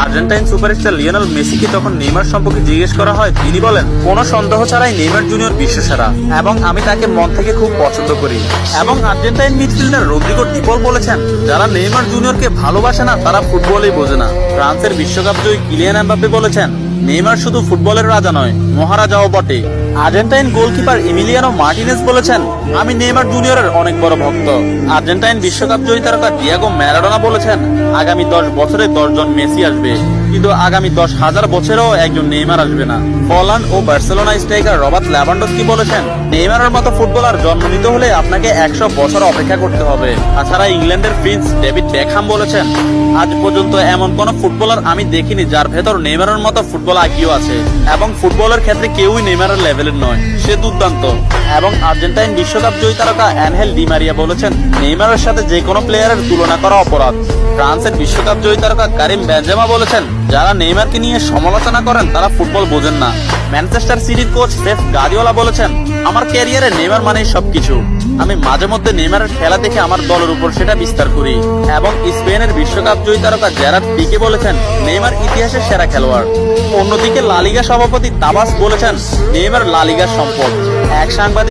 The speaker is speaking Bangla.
আর্জেন্টাইন সুপারস্টার লিওনেল মেসিকে যখন নেইমার সম্পর্কে জিজ্ঞেস করা হয়, তিনি বলেন, কোনো সন্দেহ ছাড়াই নেইমার জুনিয়র বিশ্বসেরা এবং আমি তাকে মন থেকে খুব পছন্দ করি। এবং আর্জেন্টাইন মিডফিল্ডার রদ্রিগো ডিপল বলেছেন, যারা নেইমার জুনিয়রকে ভালোবাসে না তারা ফুটবলই বোঝে না। ফ্রান্সের বিশ্বকাপ জয়ী কিলিয়ান এমবাপ্পে বলেছেন, নেইমার শুধু ফুটবলের রাজা নয়, মহারাজাও বটে। আর্জেন্টাইন গোলকিপার ইমিলিয়ানো মার্টিনেজ বলেছেন, আমি নেইমার জুনিয়রের অনেক বড় ভক্ত। আর্জেন্টাইন বিশ্বকাপ জয়ী তারকা ডিয়েগো ম্যারাডোনা বলেছেন, আগামী 10 বছরে 10 জন মেসি আসবে, কিন্তু আগামী 10,000 বছরেও একজন নেইমার আসবে না। পোল্যান্ড ও বার্সেলোনা স্ট্রাইকার রবার্ট লেভানডস্কি বলেছেন, নেইমারের মতো ফুটবলার জন্ম নিতে হলে আপনাকে 100 বছর অপেক্ষা করতে হবে। তাছাড়া ইংল্যান্ডের প্রিন্স ডেভিড বেকহাম বলেছেন, আজ পর্যন্ত এমন কোন ফুটবলার আমি দেখিনি যার ভেতর নেইমারের মতো ফুটবল আইকিউ আছে, এবং ফুটবলের ক্ষেত্রে কেউই নেইমারের লেভেলের নয়, সে দুর্দান্ত। এবং আর্জেন্টাইন বিশ্বকাপ জয়ী তারকা অ্যানহেল ডি মারিয়া বলেছেন, নেইমারের সাথে যে কোনো প্লেয়ারের তুলনা করা অপরাধ। ফ্রান্সের বিশ্বকাপ জয়ী তারকা কারিম বেনজেমা বলেছেন, যারা নেইমারকে নিয়ে সমালোচনা করেন তারা ফুটবল বোঝেন না। ম্যানচেস্টার সিটির কোচ পেপ গার্দিওলা বলেছেন, আমার ক্যারিয়ারে নেইমার মানেই সবকিছু। আমি মাঝে মধ্যে নেইমারের খেলা দেখে আমার দলের উপর সেটা বিস্তার করি। এবং স্পেনের বিশ্বকাপ জয়ী তারকা জেরার্ড পিকে বলেছেন, নেইমার ইতিহাসের সেরা খেলোয়াড়। অন্যদিকে লা লিগা সভাপতি তাবাস বলেছেন, নেইমার লা লিগার সম্পদ। এক সাংবাদিক